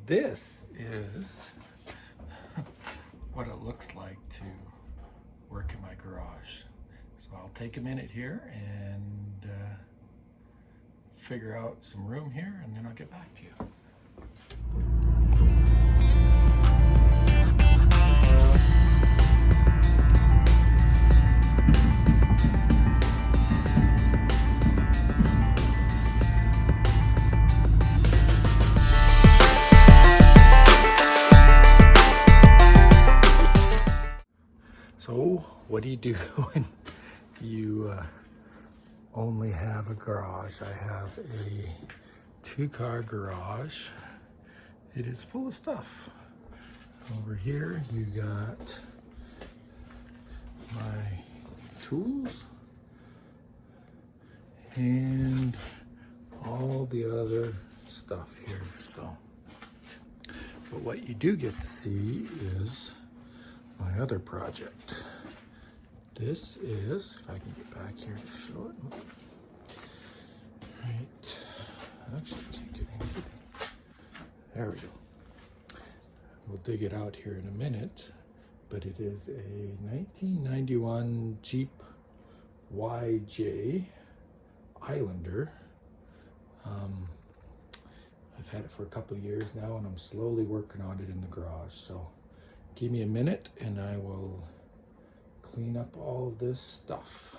This is what it looks like to work in my garage. So I'll take a minute here and figure out some room here, and then I'll get back to you. So what do you do when you only have a garage? I have a 2-car garage. It is full of stuff. Over here you got my tools and all the other stuff here. So, but what you do get to see is my other project. This is, if I can get back here to show it. Right. Actually, I can't get into it. There we go. We'll dig it out here in a minute, but it is a 1991 Jeep YJ Islander. I've had it for a couple of years now, and I'm slowly working on it in the garage. So give me a minute and I will clean up all this stuff.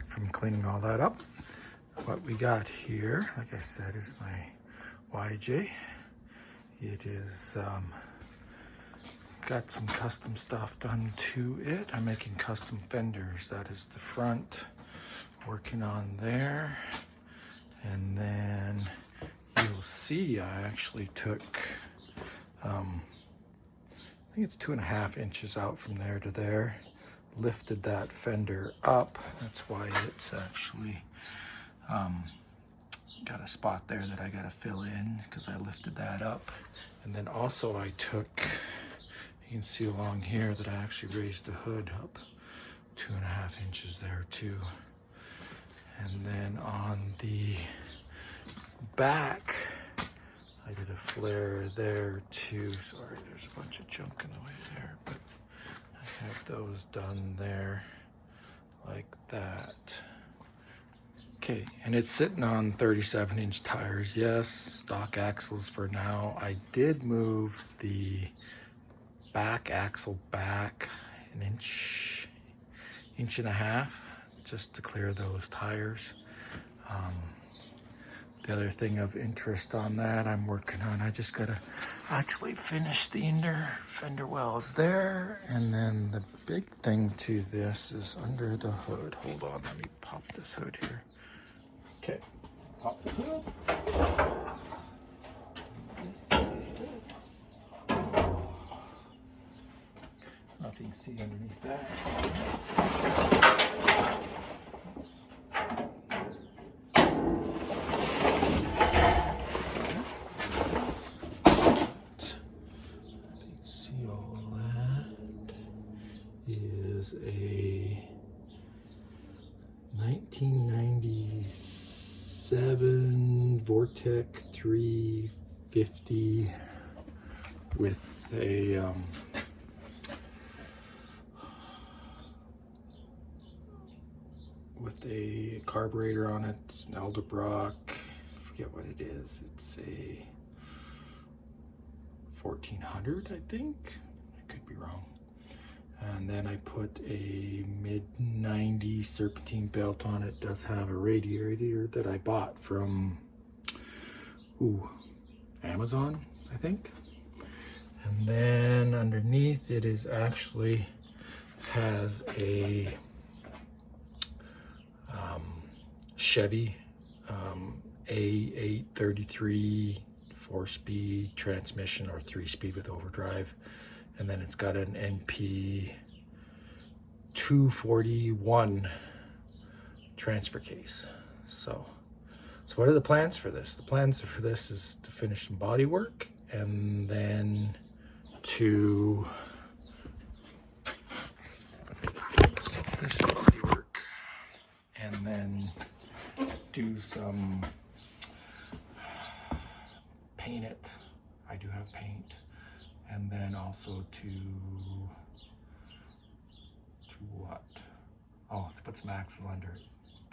back from cleaning all that up. What we got here, like I said, is my YJ. It is got some custom stuff done to it. I'm making custom fenders. That is the front, working on there. And then you'll see I actually took, I think it's 2.5 inches out from there to there. Lifted that fender up. That's why it's actually got a spot there that I gotta fill in because I lifted that up. And then also I took, you can see along here that I actually raised the hood up 2.5 inches there too. And then on the back, I did a flare there too. Sorry, there's a bunch of junk in the way there, but I have those done there like that. Okay, and it's sitting on 37-inch tires. Yes, stock axles for now. I did move the back axle back an inch and a half just to clear those tires. The other thing of interest on that I'm working on, I just gotta actually finish the inner fender wells there. And then the big thing to this is under the hood. Hold on, let me pop this hood here. Okay, pop the hood. Nothing to see underneath that. See all that is a 1997 Vortec 350 with a carburetor on it. It's an Edelbrock. I forget what it is. It's a 1400, I think. I could be wrong. And then I put a mid-90s serpentine belt on it. It does have a radiator that I bought from Amazon, I think. And then underneath it is actually has a Chevy A833 4-speed transmission, or 3-speed with overdrive. And then it's got an NP 241 transfer case. So what are the plans for this? The plans for this is to finish some body work and then to finish some body work and then do some paint it. I do have paint. And then also to what? Oh, to put some axle under it.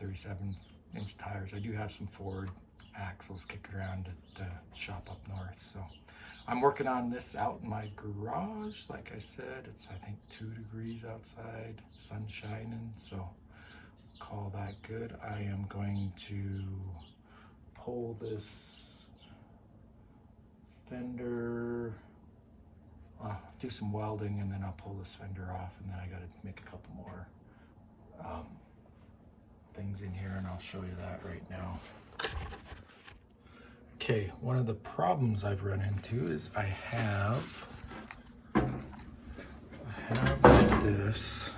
37-inch tires. I do have some Ford axles kicking around at the shop up north. So I'm working on this out in my garage. Like I said, it's I think 2 degrees outside, sun shining. So call that good. I am going to pull this fender, do some welding, and then I'll pull this fender off, and then I got to make a couple more things in here, and I'll show you that right now. Okay, one of the problems I've run into is I have this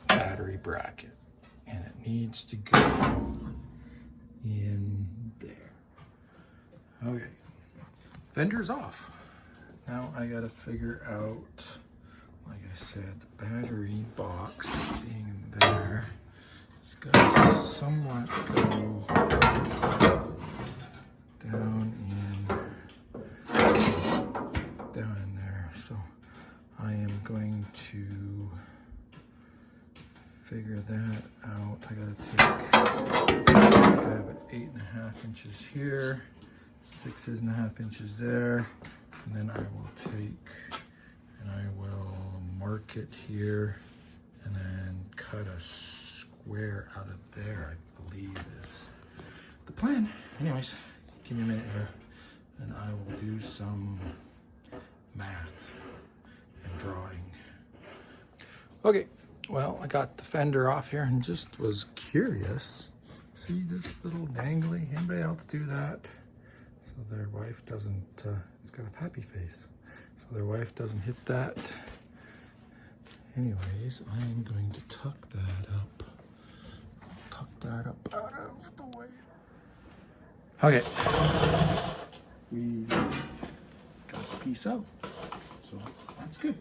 battery bracket, and it needs to go in there. Okay, fender's off. Now I gotta figure out, like I said, the battery box being there. It's got to somewhat go down in there. So I am going to figure that out. I have it 8.5 inches here, 6.5 inches there. And then I will take and I will mark it here and then cut a square out of there, I believe is the plan. Anyways, give me a minute here and I will do some math and drawing. Okay, well, I got the fender off here and just was curious. See this little dangly? Anybody else do that? So their wife doesn't, it's got a happy face. So their wife doesn't hit that. Anyways, I am going to tuck that up. I'll tuck that up out of the way. Okay. We got the piece out. So that's good.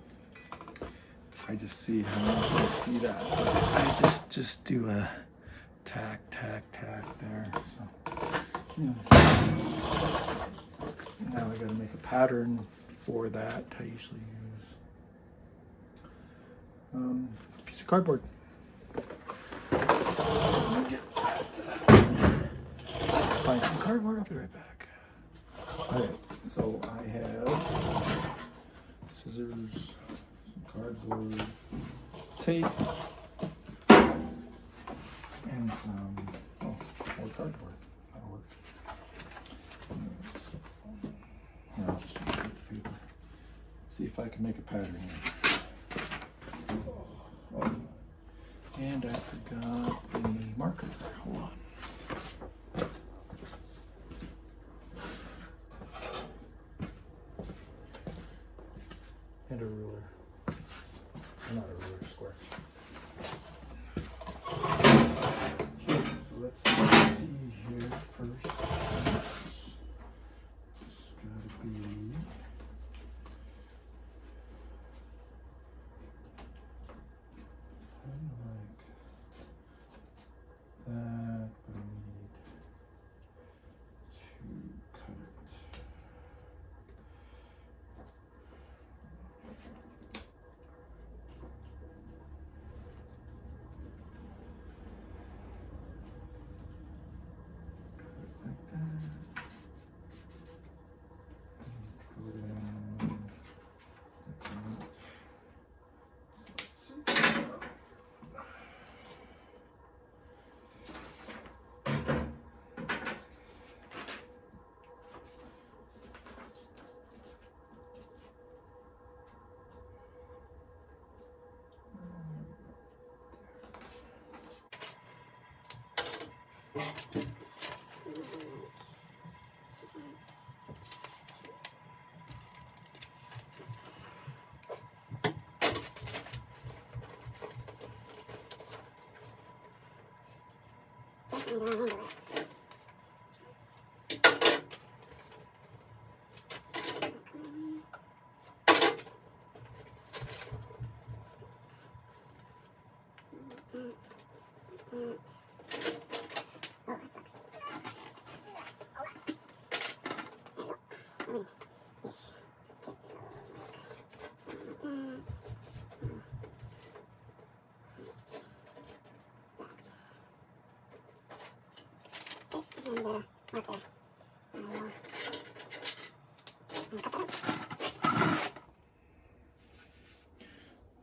I just see how you see that. I just do a tack there. So now I gotta make a pattern for that. I usually use a piece of cardboard. Let me get find some cardboard, I'll be right back. Alright, so I have scissors, some cardboard, tape, and some more cardboard. That'll work. Now I'll just use paper. Let's see if I can make a pattern here. Oh. And I forgot the marker. Hold on. And a ruler. Not a ruler, square. Okay, so let's see here first. It's gotta be kind of like that, but I need to cut it. Like that. Go down like that. Let's see. Okay.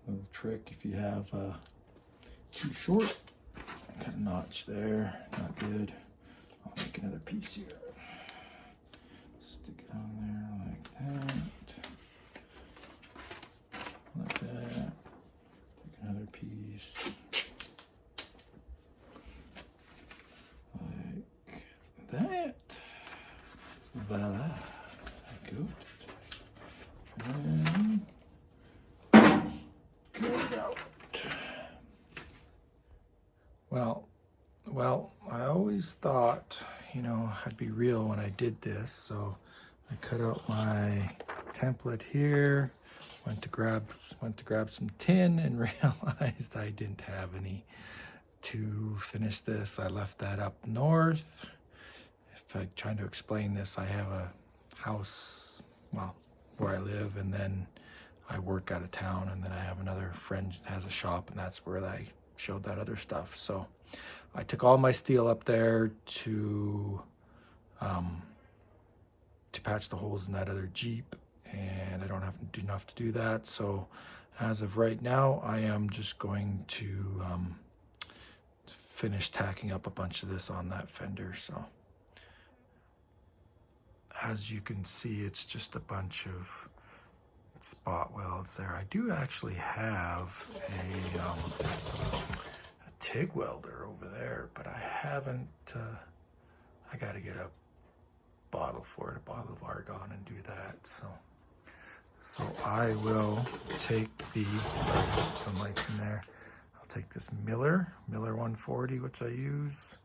Little trick if you have too short, got a notch there, not good. I'll make another piece here. Stick it on there like that. Like that. Take another piece. Like that. Voila. Good. And get out. Well, I always thought, you know, I'd be real when I did this, so I cut out my template here, went to grab some tin and realized I didn't have any to finish this. I left that up north. If I'm trying to explain this, I have a house, well, where I live, and then I work out of town, and then I have another friend that has a shop, and that's where I showed that other stuff. So I took all my steel up there to patch the holes in that other Jeep, and I don't have enough to do that, so as of right now, I am just going to finish tacking up a bunch of this on that fender. So as you can see, it's just a bunch of spot welds there. I do actually have a TIG welder over there, but I haven't, I got to get a bottle for it, a bottle of argon, and do that. So I will take the, sorry, get some lights in there. I'll take this Miller 140, which I use,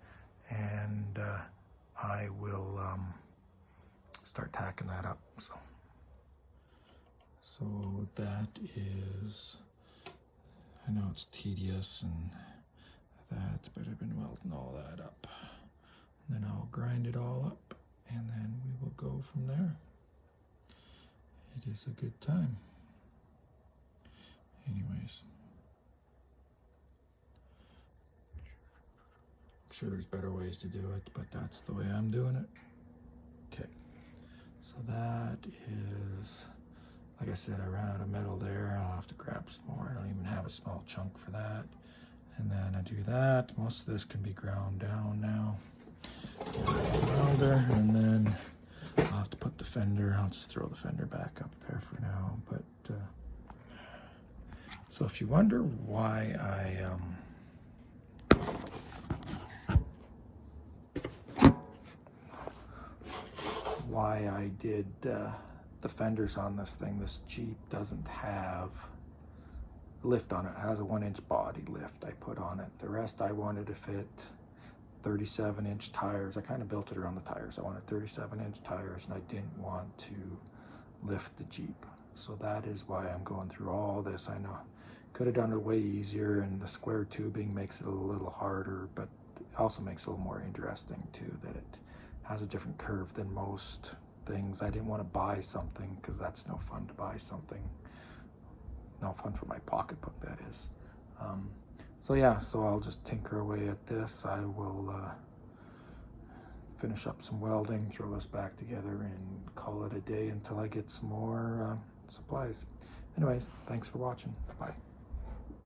and I will start tacking that up. So that is, I know it's tedious and that, but I've been welding all that up. And then I'll grind it all up, and then we will go from there. It is a good time. Anyways, I'm sure there's better ways to do it, but that's the way I'm doing it. Okay, so that is, like I said, I ran out of metal there. I'll have to grab some more. I don't even have a small chunk for that. And then I do that. Most of this can be ground down now. Welder, and then I'll have to put the fender. I'll just throw the fender back up there for now. But so if you wonder why I did the fenders on this thing, this Jeep doesn't have lift on it. It has a 1-inch body lift I put on it. The rest I wanted to fit 37-inch tires. I kind of built it around the tires. I wanted 37-inch tires, and I didn't want to lift the Jeep. So that is why I'm going through all this. I know could have done it way easier, and the square tubing makes it a little harder, but it also makes it a little more interesting too, that it has a different curve than most things. I didn't want to buy something, because that's no fun to buy something. No fun for my pocketbook, that is. So yeah, so I'll just tinker away at this. I will finish up some welding, throw this back together, and call it a day until I get some more supplies. Anyways, thanks for watching. Bye.